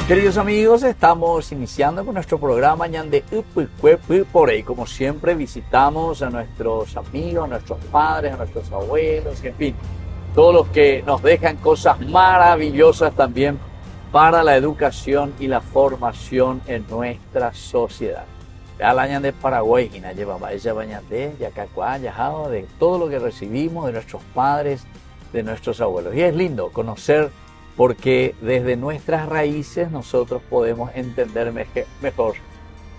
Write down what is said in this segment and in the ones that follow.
Queridos amigos, estamos iniciando con nuestro programa Ñande Upuicuepu por ahí. Como siempre, visitamos a nuestros amigos, a nuestros padres, a nuestros abuelos, en fin, todos los que nos dejan cosas maravillosas también para la educación y la formación en nuestra sociedad. La Ñande Paraguay, y lleva ella bañande, yacacuá, yajao, de todo lo que recibimos de nuestros padres, de nuestros abuelos. Y es lindo conocer, porque desde nuestras raíces nosotros podemos entender mejor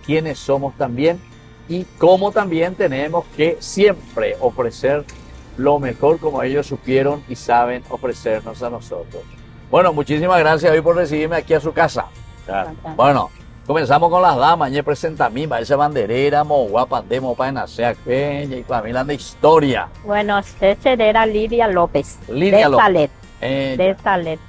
quiénes somos también y cómo también tenemos que siempre ofrecer lo mejor como ellos supieron y saben ofrecernos a nosotros. Bueno, muchísimas gracias hoy por recibirme aquí a su casa. Bueno, comenzamos con las damas. Me presenta a mí, esa banderera, guapa, demo para nacer, y familia de historia. Bueno, ese era Lidia López, Lidia de López. Salet, de Salet.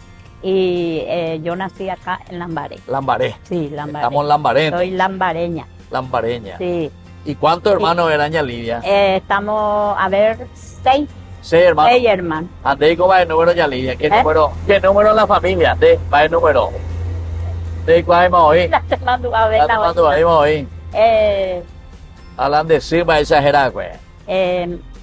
Y yo nací acá en Lambaré. Lambaré. Sí, Lambaré. Estamos en Lambaré. Soy lambareña. Lambareña. Sí. ¿Y cuántos hermanos eran, ya Lidia? Estamos, a ver, 6. 6 hermanos. 6 hermanos. Ande, ¿cómo va el número, ya Lidia? ¿Qué número en la familia? De, va el número. De, ¿cuál es hoy? La te mando a ver. La te mando ahí, hoy. Hablan de sí, va a exagerar, güey.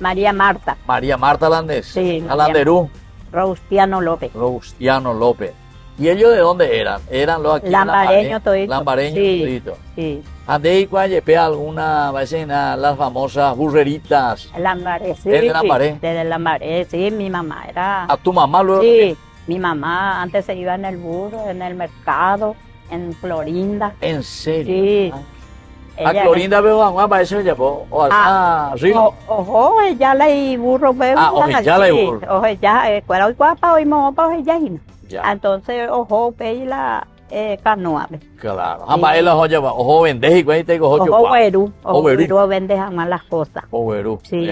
María Marta. María Marta Alandes. Sí. Alanderú. Robustiano López. Robustiano López. ¿Y ellos de dónde eran? ¿Eran los aquí? Lambareños todito. Lambareños Sí. todito. Sí. ¿Ande, cuál llepea alguna, las famosas burreritas? Lambaré, sí. ¿Desde Lambaré? Desde Lambaré, sí, mi mamá era. ¿A tu mamá luego? Sí, mi mamá antes se iba en el burro, en el mercado, en Florinda. ¿En serio? Sí. A Clorinda veo a Juan, para eso ya, Río. Ojo, ella le burro veo. Ojellala y burro. Ojo, ya, cuál hoy guapa, hoy mo pa ojellajina. Ya. Entonces, ojo, pe la canoa. Claro. Amba él ojo vendes y cuál te ojo chupa. Ojo güeru vende jamás las cosas. Ojo güeru. Sí.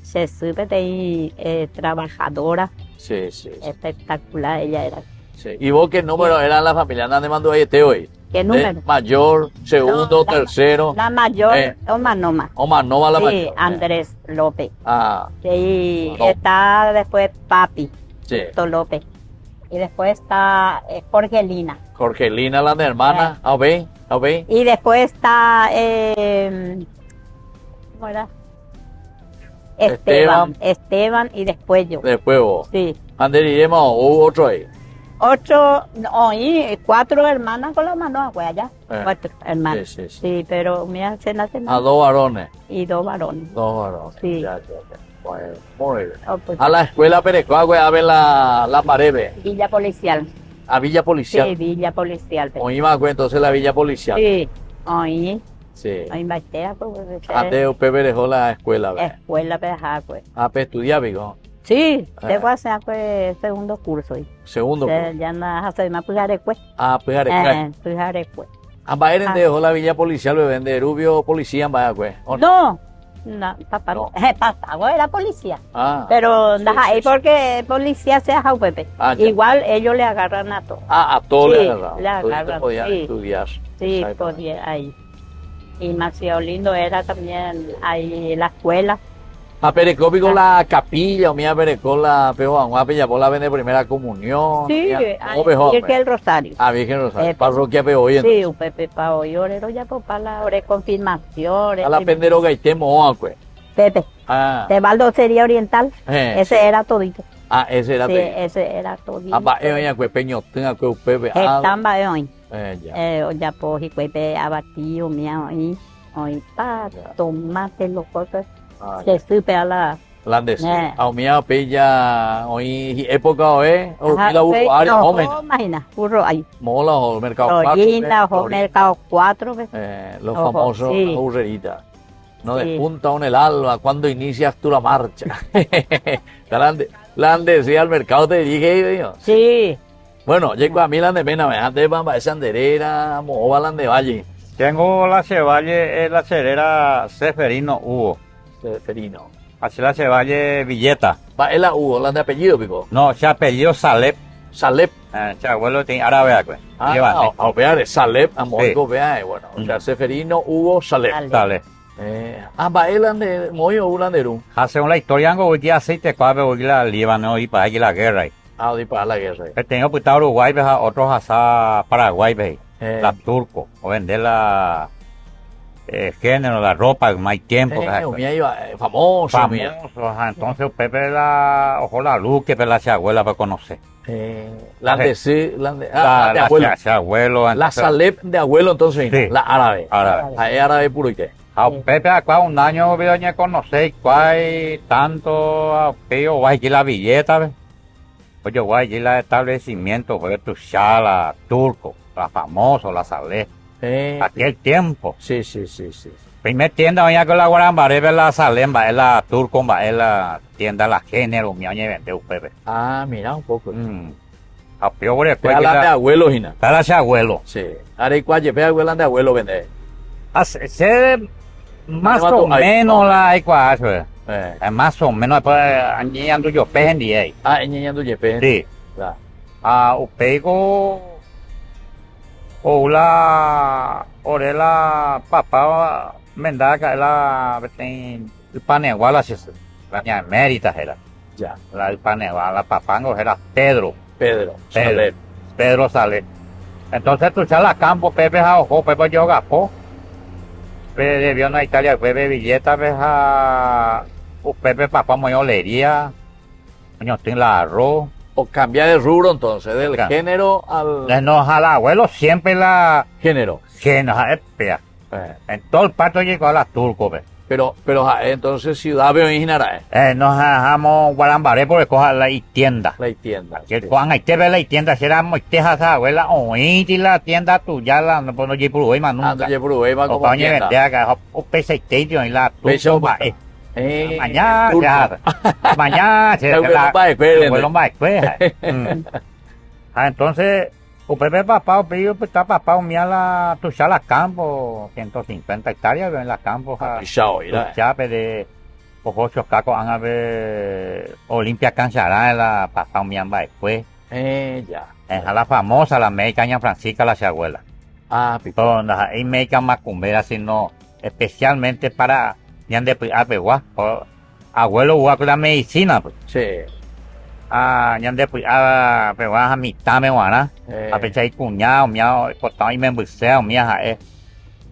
Se sube de trabajadora. Sí. Espectacular ella era. Sí. ¿Y vos qué número eran la familia? ¿Dónde mandó ahí hoy? ¿Qué número? Mayor, segundo, tercero. La mayor, Omanoma. Omanoma la mayor. Sí, Andrés López. Y no. está después Papi, Sí. Justo López. Y después está Jorgelina. Jorgelina, la de hermana. ¿A ver? Y después está, ¿cómo era? Esteban y después yo. Después vos. Sí. Ander iremos, hubo otro ahí. 4 hermanas con la mano allá. 4 hermanas. Sí. Sí, pero mira, se nacen. A 2 varones. Y 2 varones. 2 varones. Sí. Ya. Bueno, muy bien. Pues, A la escuela Perecuagüe, a ver la Mareve. Villa Policial. A Villa Policial. Sí, Villa Policial. Oí más entonces la Villa Policial. Sí, oí. Sí. Oí bastante, pues. Antes usted dejó la escuela, ¿verdad? Escuela, pues. Pues estudiaba, ¿no? Sí, tengo que hacer pues segundo curso. Segundo curso. Ya no hace más pujarecue. Pues Pujarecue. Ambas dejó la Villa Policial, bebé, de Rubio Policía, pues. No, papá, no. Papá era policía. Pero ahí porque policía se ha Pepe. Igual ellos le agarran a todos. A todos sí, le agarran. Podían estudiar. Sí, podía ahí. Y demasiado lindo era también ahí la escuela. A Perecópico la capilla, o mía Perecó la Pejoanguape, ya por la vende primera comunión. Sí, Virgen del Rosario. Virgen del Rosario. Parroquia Peoy. Sí, un Pepe Paoy, orero ya para la hora de confirmación. A la pendero gaitemo, pues. Pepe. Tebaldo sería oriental. Ese era todito. Ese era todito. Sí, ese era todito. Pues Peñotín, pues Pepe. Estamba hoy. Ya pues, y Pepe abatido, mía, hoy pa, tomate, los cosas. Se supe a la... Landesi. A mí pilla hoy época la burro área imagina, burro ahí. Mola o mercado 4. Mercado 4. Los famosos burreritas. No despunta en el alba cuando inicias tú la marcha. Landesi al mercado te dije yo. Sí. Bueno, llego a mí la de Mena, me de Bamba, esa anderera, Moba de Valle. Tengo la Cevalle, la cerera Seferino Hugo. Seferino. Así la Cevalle Villeta. ¿Es la Hugo, la de apellido, pico? No, se apellido Salep. Salep. Se abuelo tiene árabe, pues. Vean, Salep, amor, vean, bueno. O sea, Seferino Hugo Salep. Salep. Bailan de Moyo o Ulanderú. Hace una historia, hoy día aceite, cuave, hoy la Líbano y para allí la guerra. Ah, disparar la guerra. He tenido pues está Uruguay, pues, otros hasta Paraguay, pues, la turco, o vender la género, la ropa, más tiempo. Famoso, ajá, entonces Pepe la, ojo la luz que la abuela para conocer. La de sí, la de abuelo. Abuelo. La Salep de abuelo, entonces, sí, la árabe. Árabe. Es árabe puro y qué. Pepe acá un año vio conocer cuál tanto peo guay que la billeta, ¿ves? Oye, guay, que el establecimiento fue tu chala, turco, la famosa, la Salep. Aquel tiempo. Sí. Primer tienda, doña que la Guarambaré, la Salemba, es la turco, es la tienda, la género, mi año vende Pepe. Ah, mira un poco. A peor es que la de abuelo, Gina. Para ese abuelo. Sí. Ahora y cuál, ve abuela de abuelo vende. Se más o menos la ecuación. Más o menos, pues, añadiendo yo pendi ahí. Añadiendo yo pendi. Sí. O pego. O la papá mendaca la el paneguala la ña mérita era ya la el paneguala la papango era Pedro Sale. Entonces tú la campo Pepe ojo Pepe yo gapo Pepe vio en Italia Pepe billeta veja Pepe papá muy olería coño tiene la arroz. O cambiar de rubro entonces, del género al... No, al abuelo siempre la... Género. En todo el parto llegó a la turco, ¿ves? Pero entonces ciudad veo original. Nos dejamos Guarambaré porque coja la tienda. La tienda. Que cuando hay que ver la tienda, será muy tejas abuela, oíste la tienda tuya, no puedo ir por Uruguay más nunca. No por Uruguay más como tienda. O pese y la turco, mañana, entonces, o Pepe papá, está papá, mía la tuya la campo, 150 hectáreas en la campo, chape de ocho cacos, van a ver Olimpia Canchará, la papá, mía después. Ya. Es la famosa, la médica Ña Francisca, la abuela. Pico. Hay médica macumbera, sino especialmente para ñande abuelo huwa la medicina pues. Sí. Ñande a mitad me guana a pensar cuñado miao cortado y me embuseo mía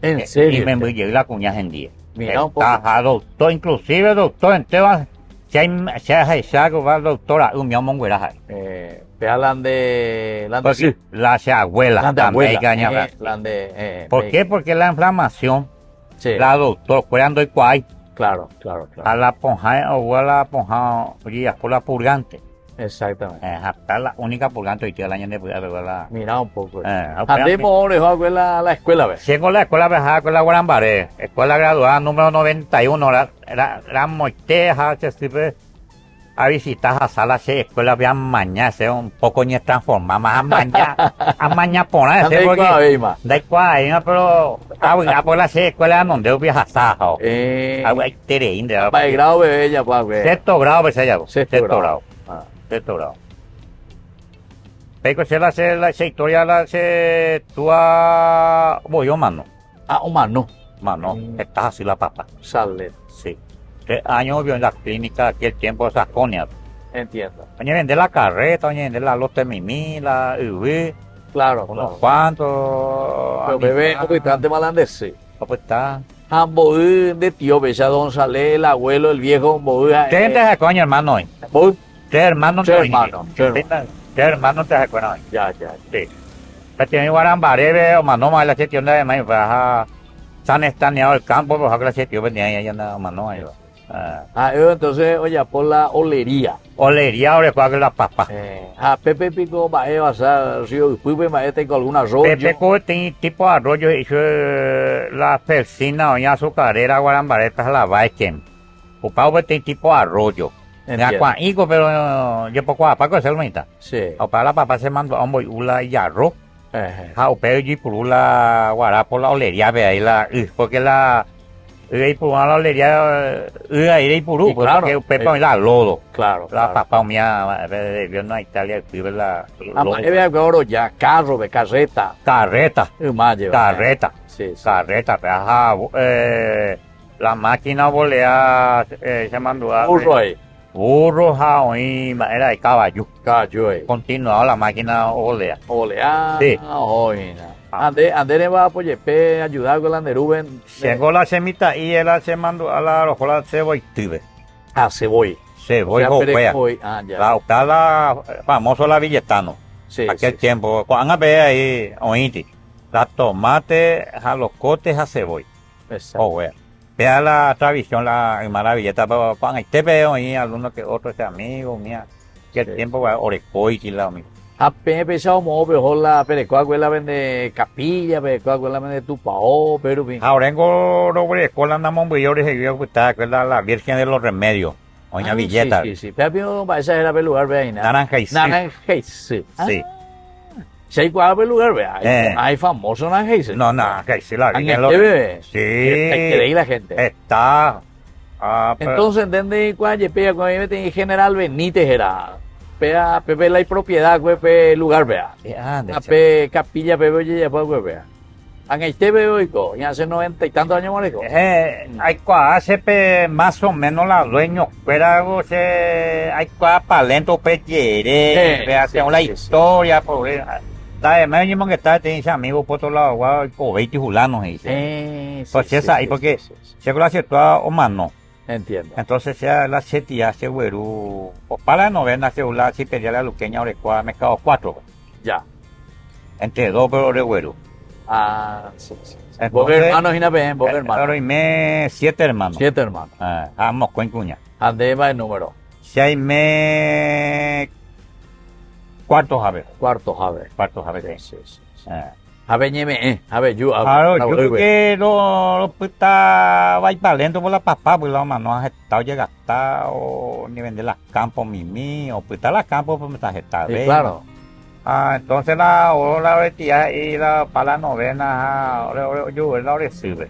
en serio y me embuseo la cuñada en día mira un poco doctor inclusive doctor entonces si hay algo va doctora un miao monguera hablan de la abuela la abuela ¿por qué? Porque la inflamación la doctora cuidando el cuay. Claro. A la ponja o a la ponja, oye, por la purgante. Exactamente. Hasta la única purgante hoy día la gente puede ver. Mira un poco. Andemos ahora a la escuela, ¿ves? Sí, con la escuela, ¿ves? Con la Guarambaré. Escuela graduada número 91. Era moiteja, se sirve a visitar a sala de escuela, vean mañana, se un poco ni transformada, más a mañana poner, ese porque da igual, pero a por la escuela donde viaja sajo. Hay terreín de para el grado bebé ya pues. Sexto grado pues allá. Sexto grado. Pero se la historia la se tú a voy yo mano. Mano, estás así la papa. Sale. Sí. 3 años vio en la clínica aquel tiempo de Sajonia. Entiendo. Doña vender la carreta, doña vender la lote mimí, la UV. Claro. Unos cuantos. Pero bebé, bastante malandese. ¿Cómo está? Ambos de tío, bella don Salé, el abuelo, el viejo, ¿Qué te coño hermano hoy? ¿Vos? ¿Qué hermano te ¿Qué hermano te coño hoy? Ya. Sí. Pero tiene Guarambaré, o manoma, la gestión de maíz, baja. San estaneado el campo, pues la gestión venía ahí, anda manoma ahí. Entonces, oye, por la olería. Olería, ahora cuál es la papa. Pepe Pico, vas a Río Puibe, maete con alguna arroyo. Pepe Pico tiene tipo de arroyo, hizo la persina, doña azucarera, Guarambaré, para la Baiken. Upao tiene tipo de arroyo. Higo, pero yo poco a Paco se lo mitad. Sí. Para la papa se mandó a un boy y arroz. Pero y por la guará por la olería, ve ahí la, porque la. Y por la olería, y por porque Pepe la lodo. Claro. La papá mía, vio en Italia, escribe la. Ve ahora ya, carro, de carreta. Carreta. Carreta. Sí. Carreta, la máquina volea, se mandó a. Burro ahí. Burro, jaoí, era de caballo. Caballo, Continuado la máquina olea. Olea. Sí. Oina. Ande va a poyepe ayudar con la neruben. Llegó la semita y él se mandó a la rojola cebolla y tibe. Ah, cebolla. Cebolla, jopea. Ah, ya. La famoso la Villetano. Sí. Aquel sí, tiempo. Cuando ve ahí, oíste. La tomate, a los cotes, a cebolla. Exacto. Wea. Vea la tradición, la maravilleta, pero cuando te veo ahí, alguno que otro ese amigo, mía. Que el tiempo va orecoy y la misma. Apenas pensado mo mejor la perecuacuela vende capilla, perecuacuela vende tupao, pero bien. Ahora en Orecola andamos muy seguido que está la Virgen de los Remedios, doña Villeta. Sí. Pero esa era el lugar, vea ahí. Naranja y sí. Naranja y sí. Sí. Si hay cuál lugar, vea. Hay famoso naranja y sí. No, naranja y sí, la Virgen. ¿Bebé? Sí. Hay que leer la gente. Está. Entonces, ¿entendés cuál pega con el general Benítez era? Pea, pepe la propiedad, pepe lugar, vea. Pepe capilla, pepe oye, ya puedo, vea. En este veo, ya hace 90 y tantos años, marico. Hay hace más o menos la dueño, pero hay palento pechire, hace una historia, pobre. Además, yo que está, tiene amigos por otro lado, guau, por 20 julanos, dice. Pues esa, y porque se lo hace toda o mano. Entiendo. Entonces sea la setilla se güero o para la novena se la si pedía la luqueña orecua mercado 4 ya entre 2 pero de güero. Sí. Vos hermanos y una vez, vos hermanos. Pero y me 7 hermanos. 7 hermanos. Vamos con cuña. ¿Ande va el número? Si hay me cuartos a ver. Cuartos a ver. Sí. A ver, ñeme, a ver, yo creo que lo puta va para lento por la papá, pues la mamá no ha estado llega o ni vender las campos mimi, o puta las campos pues me está gestado. Sí, claro. Entonces la tía y la para la novena, yo la recibe.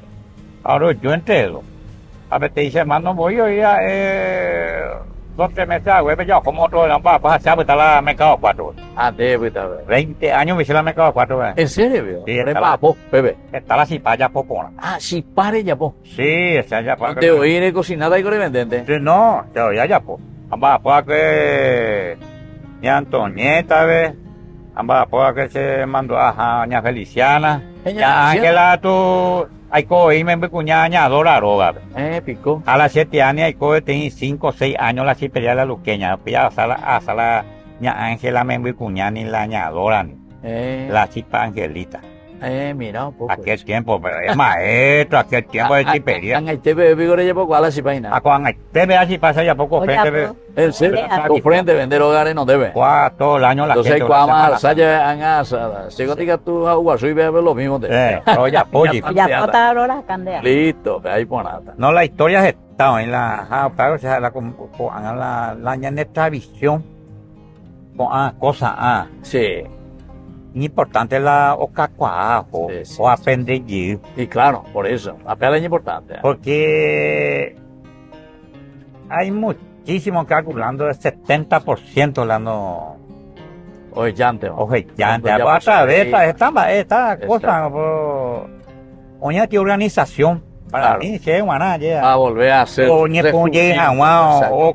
Ahora yo entero. A ver, te dice, hermano, voy yo ya, 2 3 meses, güey, ya como otro, para hacer pues la mercado 4. Pues 20 años me hice la mercado 4, güey. ¿En serio, veo? Sí, bebé. Está la cipaya popona. Cipare ya, po. Sí, esa ya, po. ¿Te oí cocinada y con el vendente? Sí, no, te oía ya, po. Amba, pues que mi Antonieta, ve. Amba, pues que se mandó a doña Feliciana. Ya, Ángela, tú. Hay que oírme en cuñada, adora roga. Pico. A las 7 años, hay que tener 5 o 6 años la cipería de la luqueña. Ya a la Ángela me cuñada ni la ñadora, la chipa Angelita. Mira un poco. Aquel tiempo, pero es maestro, aquel tiempo de chipería. En este bebé vigor ya poco a la cipa y nada. Cuando este ve así pasa ya poco frente. En serio, frente vender hogares no debe. Todo el año la gente. Entonces cuando más allá en asada, si diga tú a Uguazú y ve lo mismo de. Ya pollo. Ya está ahora candela. Listo, ahí por nada. No, la historia está en la ñaneta visión con cosa Sí. Importante la ocacuajo o aprender. Y claro, por eso, apenas es importante. Porque hay muchísimo calculando el 70% la no. Ojellante. A través esta cosa, oña de organización. Para mí, che, guaná, a volver a hacer. O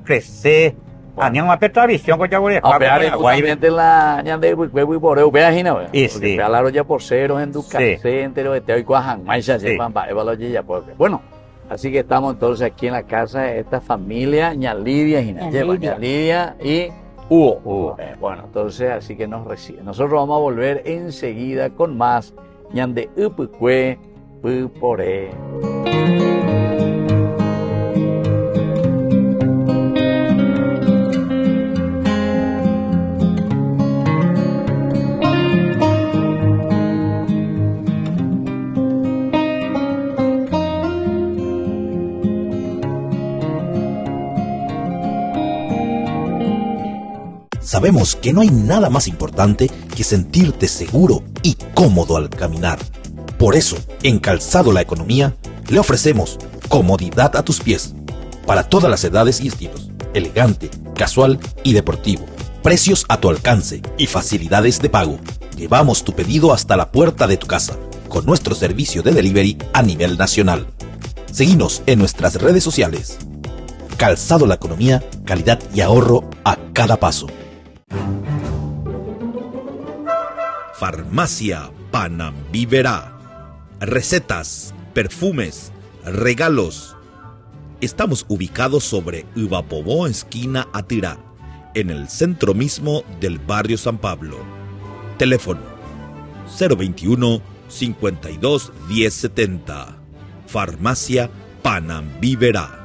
crecer. Anían una petravisión con Yaguarí. Obviamente la ñande huevo y boreo, vea hina, vea. Y sí. Porque ya por ceros en Ducate, entero, hoy cuajan, maíz, se van para evaluar ya, porque. Bueno, así que estamos entonces aquí en la casa de esta familia, ña Lidia, ña Lidia y Hugo. Bueno, entonces así que nos reciben. Nosotros vamos a volver enseguida con más ñande upukue, pupore. Sabemos que no hay nada más importante que sentirte seguro y cómodo al caminar. Por eso, en Calzado La Economía, le ofrecemos comodidad a tus pies, para todas las edades y estilos, elegante, casual y deportivo. Precios a tu alcance y facilidades de pago. Llevamos tu pedido hasta la puerta de tu casa, con nuestro servicio de delivery a nivel nacional. Seguinos en nuestras redes sociales. Calzado La Economía, calidad y ahorro a cada paso. Farmacia Panambiverá. Recetas, perfumes, regalos. Estamos ubicados sobre Ivapobó, esquina Atirá, en el centro mismo del barrio San Pablo. Teléfono 021 52 1070. Farmacia Panambiverá.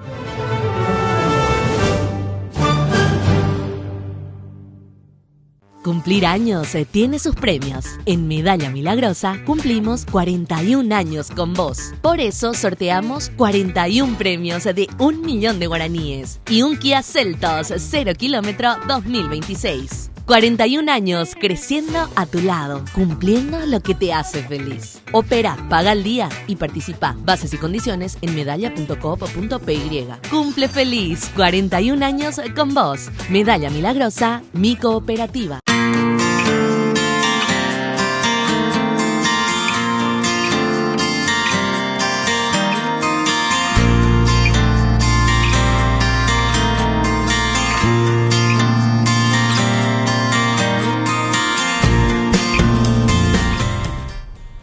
Cumplir años tiene sus premios. En Medalla Milagrosa cumplimos 41 años con vos. Por eso sorteamos 41 premios de 1 millón de guaraníes y un Kia Seltos 0 kilómetro 2026. 41 años creciendo a tu lado, cumpliendo lo que te hace feliz. Opera, paga al día y participa. Bases y condiciones en medalla.coop.py. Cumple feliz, 41 años con vos. Medalla Milagrosa, mi cooperativa.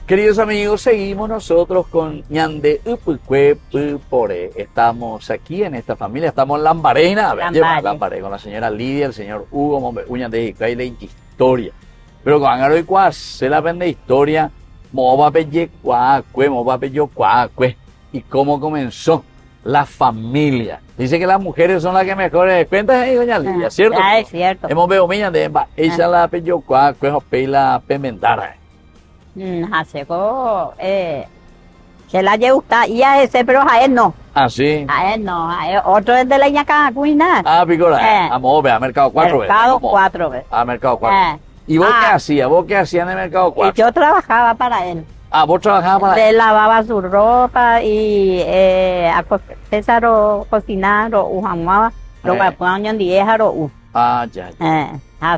Queridos amigos, seguimos nosotros con Ñande Upukwe Pupore. Estamos aquí en esta familia, estamos en Lambarena, Lambaré, con la señora Lidia, el señor Hugo Mombe, Ñande Hikaile historia. Pero con Angaro y Cuas, se la vende historia, Moba Pelle Cuacue, Moba Pello Cuacue, y cómo comenzó la familia. Dice que las mujeres son las que mejores cuentas ahí, doña Lidia, ¿cierto? Ah, es cierto. Hemos veo Ñande, ella la Pello Cuacue, Hopela Pemendara. Haseco, se la gusta y a ese, pero a él no. Ah, sí. A él no, a él, otro es de la ñaca cuina. Ah, picora. Vamos a Mercado 4. Mercado 4 veces. Ah, Mercado 4. ¿Y vos qué hacías? ¿Vos qué hacías en el Mercado 4? Y yo trabajaba para él. Ah, vos trabajabas para él. Le lavaba su ropa y César o cocinar o ujamaba, lo que ponían diéjaro. Ah, ya.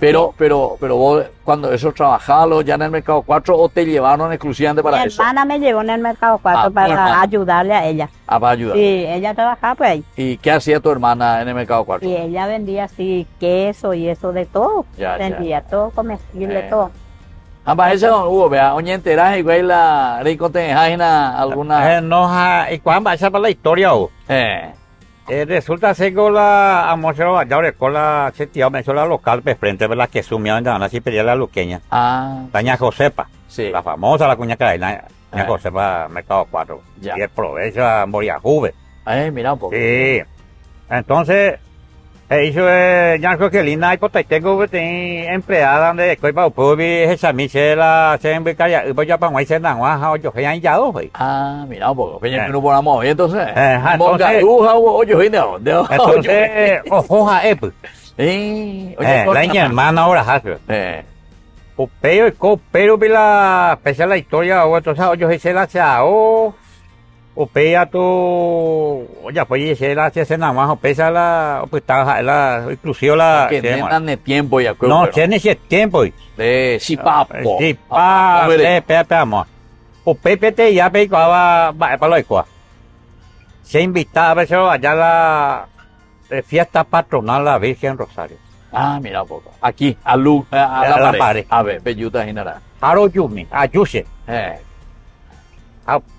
Pero vos, cuando eso trabajaba ya en el Mercado 4 o te llevaron exclusivamente para eso. Mi hermana me llevó en el Mercado 4 para ayudarle a ella. Ah, para ayudar. Sí, ella trabajaba pues ahí. ¿Y qué hacía tu hermana en el Mercado 4? Y ella vendía así queso y eso de todo. Vendía todo, comestible, todo. Ambas esas don Hugo, vea, oye, enteras igual la rico te alguna. No, y cuando esa para la historia, resulta ser que la amosero allá con la setía me hizo la local frente de la que sumía en así pedía la luqueña. Ah. Doña Josepa. Sí. La famosa la cuña que hay, doña Josepa Mercado 4. Ya. Y el provecho a Moria Juve. Mira un poco. Sí. Entonces, hizo ya creo que linda y pues tengo empleada donde estoy para pubi esa misela se envicaría y pues ya para se dan guaja yo que ya dos. Ah, mira un poco. Peña que no ponamos entonces. Entonces, entonces, ojoja la hermana ahora hace. Pero y copero pela especial la historia o entonces yo hice la chao. O pea tu, oye, pues se la hace nada más, o pesa la, pues está la, inclusive la. Que tengan de tiempo ya creo. No, tiene ese tiempo. De Sipapo. Sipapo, amor. O Pepe te ya pegaba, para lo igual. Se invitaba a veces allá a la fiesta patronal la Virgen Rosario. Ah, mira un poco. Aquí, a la pared. A ver, Peyuta Ginara. Aro Yumi, a Yuse.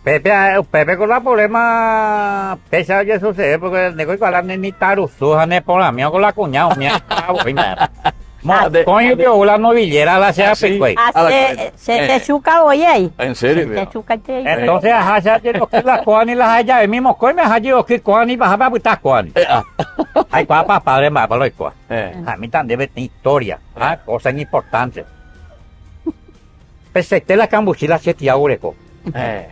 Pepe con la problema pesa ya sucede porque el negocio con la nenita rusuja ne por la mía con la cuñada mía coño yo la novillera la sea picuey se chuca hoy ahí en serio entonces ajá yo lo que la coani la haya el mismo coño me haya yo que coani baja para puta coani ay papá padre más para lo igual a mí también debe tener historia cosas importantes pues la cambuchila se te agureco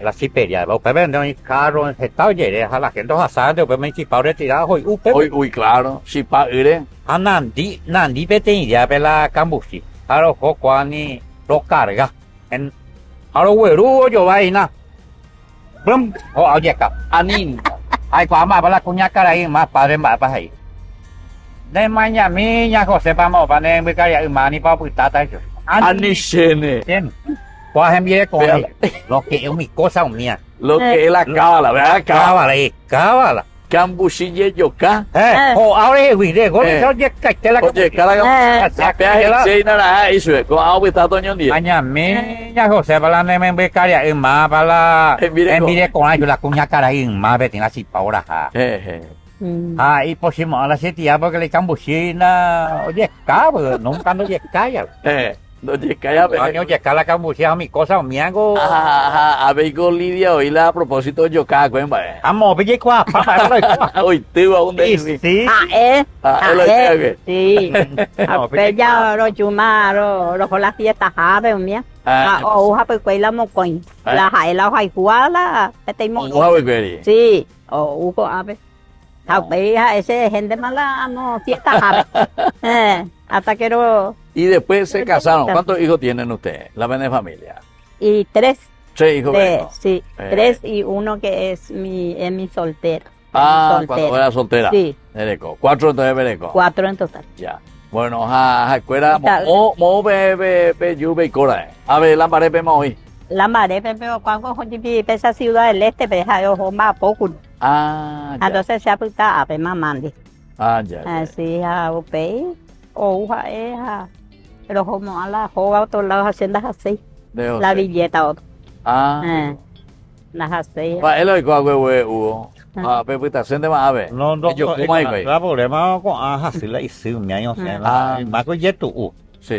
la Siberia, usted vende un carro en estado de a la gente asada, usted me chipa retirado uy, claro, chipa ire. Nandi vete idea de la cambuchi, ahora cuani lo carga, en ahora güero yo vaina, brum, oye acá, anin, ay cuama para la cuña cara ahí más padre más para ahí. De mañana miña José vamos para ne me caía mani para puitata eso. Anishene. Cogen bien con lo que es mi cosa mía. Lo que es la cábala, ¿verdad? Cábala. Cambuchille yoka. O ahora es güey, oye, caitela. Oye, cara, peaje seis naranja y sube. Con agua está toño día. Añame, ya José, para la me becaria, en más, para la. Envire con ayo, la cuña cara y en más, betina así para ahora. Y pusimos a la setilla porque le cambuchina. Oye, cabrón, nunca no llega. No llega, pero. Oye, la cambuchina, mi cosa, mi hago. A ver con Lidia, hoy a propósito de yoka, cuemba. Amo, oye, Hoy tú a un sí. Sí. Ya lo chumaro, lo con la fiesta jabe, mía. O uja pues cuela mocoin. La jaela hoja iguala, sí, o ujo ave. Ese gente mala no fiesta jabe. Hasta que lo. Y después se casaron. ¿Cuántos hijos tienen ustedes? La de familia. Y 3. 3 hijos. Sí, 3 y uno que es mi soltero. Cuando era soltera. Sí. Bereco. 4 entonces Bereco. 4 en total. Ya. Bueno, escuela, mo be yuve y cora. A ver, la pared pema hoy. La pared pero cuando esa ciudad del este, pero deja yo más poco. Entonces se apunta a ver mandi. Ya. Así a upei. O uja es pero como a la joga a otros lados haciendas así. La billeta otro. Las así. Va, él hoy coge huevo. Pepita, siente más a ver. No, yo como hay güey. La problema con así la hice un año, la mago yetu. Sí.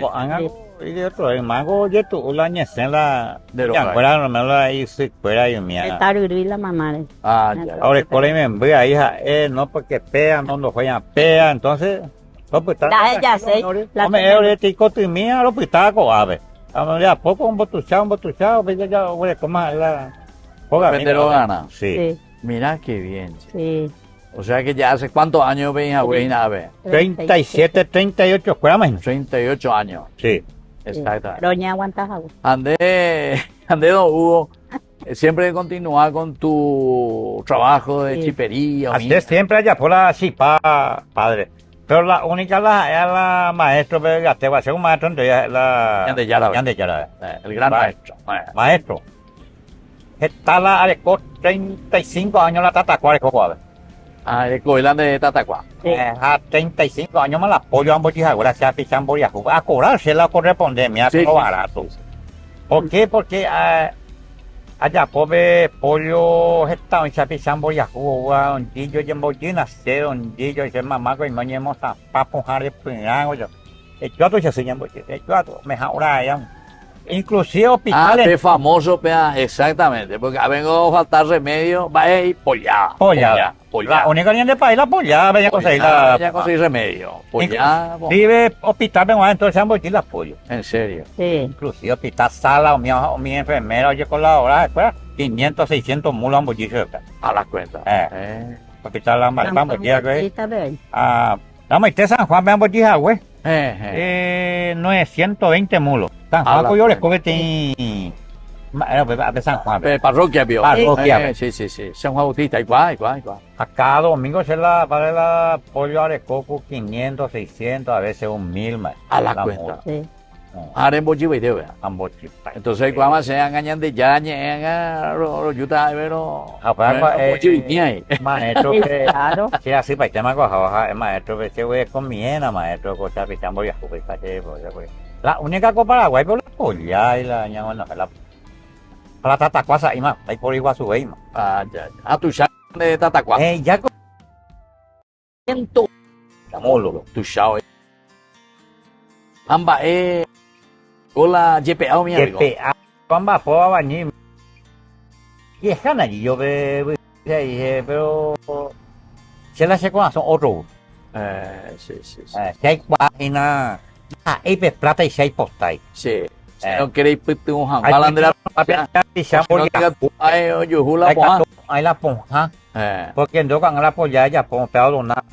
Y de otro, el mago yetu la ñesen la ya fuera no me la hice fuera y mía. Está la mamá. Ya. Ahora con me envía hija, no porque pea, no juegan pea, entonces no pues está. Ya sé. Me eure tico tu mía, lo pitaba con ave. A poco un botuchado, ya voy a comer la Vendero gana. Sí. Mira qué bien. Sí. O sea que ya hace cuántos años ven a ver. 37, 38, ¿cuál 38 años. Sí. Exacto. Doña aguantas agua. Andé don Hugo, siempre continúa con tu trabajo de chipería. Así siempre allá por la chipa, padre. Pero la única es la maestro, pero ya te va a ser un maestro, entonces la. Yande Yara. El gran maestro. Maestro. Está la arecó 35 años la Tatacua de Cocoa. El coilán de Tatacua. A 35 años más la pollo ambos hijas, gracias a Pichán Boriajú. A cobrarse la corresponde, me hace lo barato. ¿Por qué? Porque allá pobre pollo está en Chapichán Boriajú, un dillo y en Bollina, un dillo y se mamá que no llevamos a papujar de pingango. Yo estoy enseñando, me jaura ya. Inclusive hospitales. Es famoso, exactamente, porque vengo a faltar remedio, va a ir pollada. La única línea de país la pollada, venía a conseguir remedio. Pollada. Vive hospital, vengo a entonces a la pollo. ¿En serio? Sí. Inclusive hospital sala, o mi enfermera, oye, con la hora después, 500, 600 mulos han bollido. A las cuentas. Hospital la Maripán, bollilla, güey. La Maite San Juan, vean bollija, güey. 920 mulos. San Juan, yo les coge de San Juan. Parroquia, vio. Parroquia. Sí. San Juan Bautista, igual. A cada domingo se la para la pollo arecoco 500, 600, a veces 1000 más. A la cuenta. Sí. Ahora en Bochipa y Teo, entonces cuando se engañan de ya, lo yuta, pero. Maestro que. Sí, así para el tema de maestro que se ve con miena, maestro, cosa que están voy a jugar. La única copa Paraguay, pero la polla y la ña, bueno, la tatacuasa y más, ahí por igual su veima. Ya. Tu chá de tatacuasa. Ya con. Molo, tu chá. Amba, hola, GPA, mi amigo. GPA, amba, fue a bañar. Y es gana, yo veo, pero. Se la hace con son otro. Sí. Si hay página. Hay plata y si hay postal. Sí. Si no queréis, pues, un jambal de la hay la ponja. Porque no con la polla, ya pongo peado nada.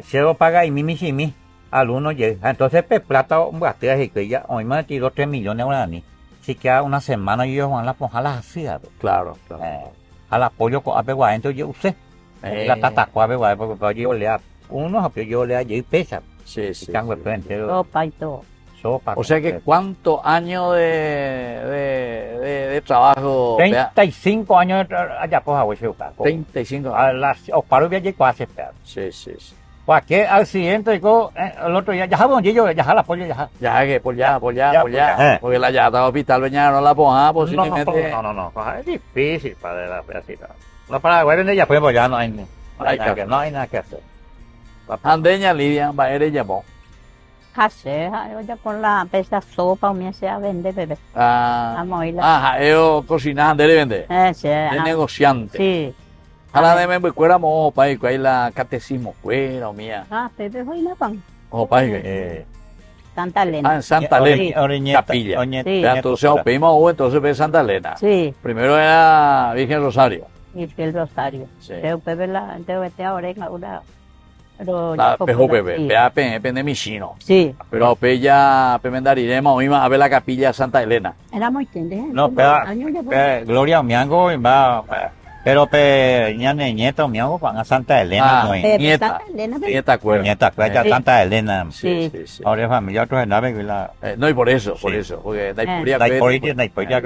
Se lo paga y mi. Al uno llega. Entonces, pues, plata, un gasté y que ya, hoy me tiró 3 millones de guaraní. Si queda una semana y yo van a ponja las hacía. Claro. Al apoyo con apegua, entonces yo usé. La tatacua, apegua, porque yo le da unos apoyos, yo le da y pesa. Sí. Cango de frente. Ropa y todo. sopa. O sea que ¿cuántos años de trabajo? 35 años allá pues a 35 años. A las Oparo ya llegó a hacer. Sí, sí, sí. Cualquier accidente, digo, el otro día, ya donde yo, ya la pollo, ya. Ya que por ya. Porque la llata hospital venía no la ponja, posiblemente. No, es difícil para la pedacita. No para vender ya pues ya no hay nada que hacer. Andeña Lidia, va a ir vos. Hace, ya con la pesa sopa, o me hace a vender, bebé. Vamos a ir. Ellos cocinan, de vender. Sí. De negociante. Sí. A la de me cuera mo pai que hay la catecismo cuera o mía. Pepe hoy la pan. Pai Santa Elena. En Santa Elena. Capilla. Entonces entonces ve Santa Elena. Sí. Primero era Virgen Rosario. Virgen Rosario. Sí. Pero Pepe ahora en una la pejo Pepe, Pepe de Michino. Sí. Pero Pepe ya Pemendariremos hoy a ver la capilla Santa Elena. Era muy tende. No, pero Gloria Miango va. Pero nieto mío van a Santa Elena, no nieta. Nieta cuerda Santa Elena. Sí. Ahora es familia otros nave la. No, y por eso, porque Naipuria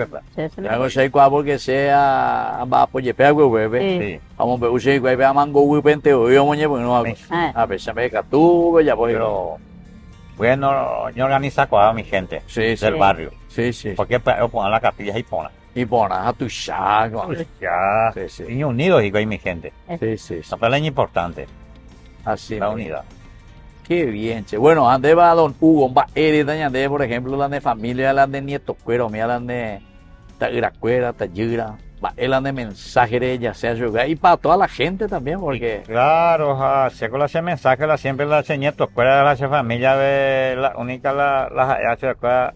Hago sei kwa porque sea amba poye pego bebé. Vamos a usar que vea mango pente o yo moñe porque no a pesar de que tú ya pues bueno, yo organizo a mi gente del barrio. Sí. Porque poner la capilla y pona. Y pona a tu ya. Sí. Y unidos y con mi gente. Sí. Esa es importante. Así. La unidad. Qué bien, che. Bueno, ande va don Hugo, va heredar de por ejemplo, la de familia, la de nietos cuero, mira la de tagira cuera, tayira, va el de mensaje ya sea yoga y para toda la gente también, porque claro, si con ese mensaje la siempre la nietos cuera la familia de la única la hace cuera,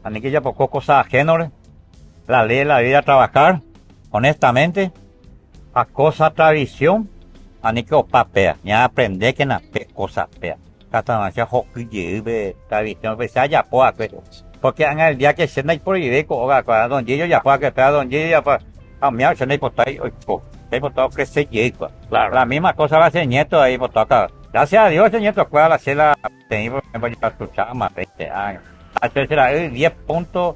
ani que ya poco cosas ajenas, la ley, la vida trabajar honestamente, a cosa tradición. Ani que opapea, ya aprende que na pe cosas pea. Catalán se hockey lleve, tradición, pues allá poa que. Porque en el día que se na por ahí de coga, don Gillo ya poa que pea, don Gillo ya poa. A mí se na por ahí, hay por todo que se lleva. Claro. La misma cosa va a ser nieto ahí por tocar. Gracias a Dios, ese nieto puede la cela, tengo que escuchar más 20 años. Hasta será 10 puntos,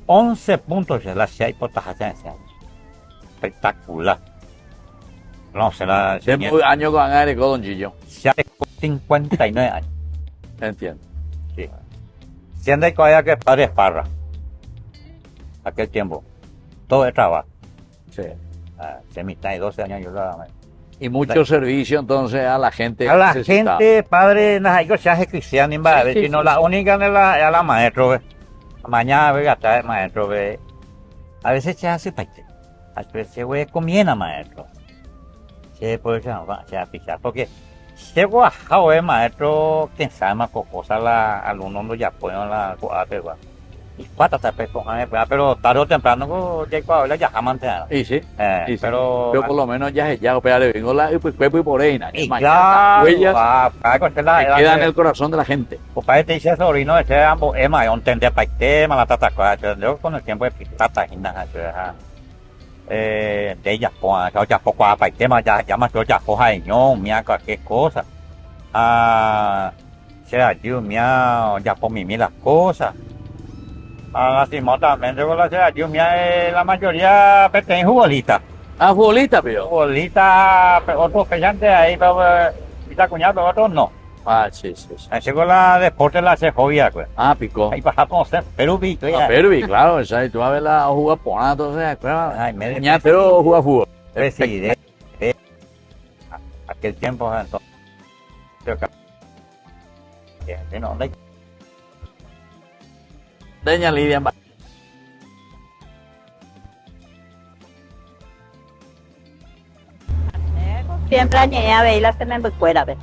11 puntos la se hay por tajar ese año. Espectacular. No, será... año con aire con don Gillo. Se hace 59 años. Entiendo. Sí. Siendo que había que padre Parra. Aquel tiempo. Todo es trabajo. Sí. Se mitad de 12 años yo la... Y mucho servicio entonces a la gente. A la gente, padre, no se hace cristiano, sino la única es la maestro. Mañana voy a estar el maestro. A veces se hace paite. A veces se comiena maestro. Se puede pisar, porque se guajao el maestro que sabe más cosas la alumno no ya pueden la coata y cuatro tapes con pero tarde o temprano ya ya amante y sí pero por lo menos ya operar vengo la pues por ahí y claro huellas queda en el corazón de la gente pues para este dice sobrino ese ambos ema un tende paite mala tata yo con el tiempo de tata gina de ellas pues ya poco a tema ya más ya coja ñón mía cualquier cosa sea yo mía ya por mí las cosas así también yo la sea yo mía la mayoría pertenece futbolista futbolista pero futbolista otros pechante ahí pero está cuñado otros no sí. Así con la deporte la se jodía, pues. Picó. Ahí pasamos Perú, claro, esa, tú vas a ver la jugar por entonces, ay, pero juega fútbol. Sí, aquel tiempo, entonces. No, Doña Lidia. Siempre añade a ver, se me fuera a ver.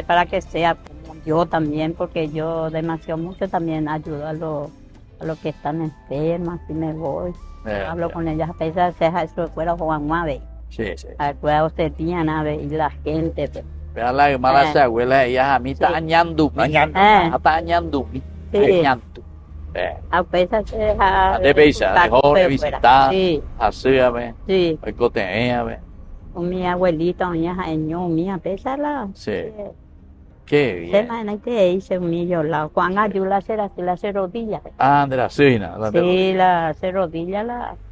Para que sea como yo también, porque yo demasiado mucho también ayudo a los que están enfermos, si me voy. Hablo con ellas, a pesar de eso fuera Juan a ver. Sí. A ver, usted tiene a ver, y la gente. Pero la mala se abuela, ella a mí está añando. Está añando. A pesar de mejor visitar, asíame, sí. Coteéame. Con mi abuelita, mi hija, mía, pésala. Sí. Qué bien. Imagínate, hice un millón. Juan ayuda la hace rodillas. Ah, de la cena. Sí, la hace rodillas.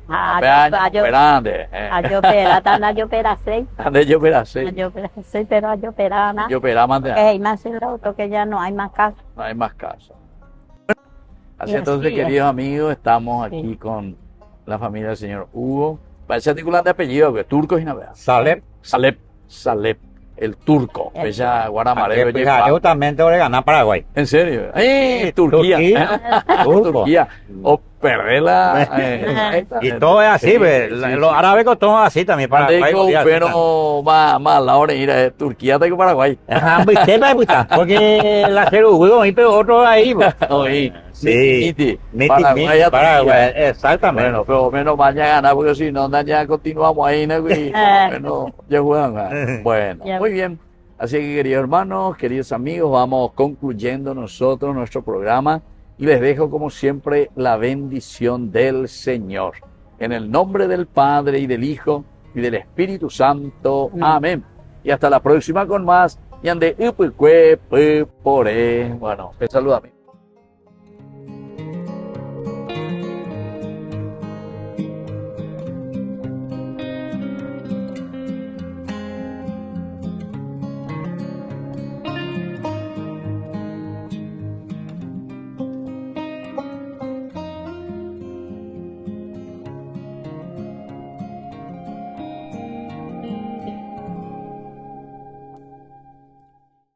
Grande. Yo opera, anda yo opera 6. Ande yo opera 6. Yo opera 6, pero yo opera nada. Yo opera más de nada. Hay más el auto que ya no hay más casa. No hay más casa. Así entonces, queridos amigos, estamos aquí con la familia del señor Hugo. Parece articulante de apellido, que turco y nada. Salep. El turco. Ella Guaramareo. Yo también tengo que ganar Paraguay. ¿En serio? Turquía. Turquía. O perderla. Y todo es así, los árabes todo así también. Paraguay. Pero más la hora ir a Turquía tengo Paraguay. Ajá, porque la cero huevo y pero otro ahí. Sí, Paraguay, exactamente. Bueno, pero menos vaya a ganar, porque si no, ya continuamos ahí, ¿no? Y bueno, ya juegan. Bueno, muy bien. Así que, queridos hermanos, queridos amigos, vamos concluyendo nosotros nuestro programa y les dejo, como siempre, la bendición del Señor. En el nombre del Padre y del Hijo y del Espíritu Santo. Amén. Y hasta la próxima con más. Y ande, bueno, te saludame.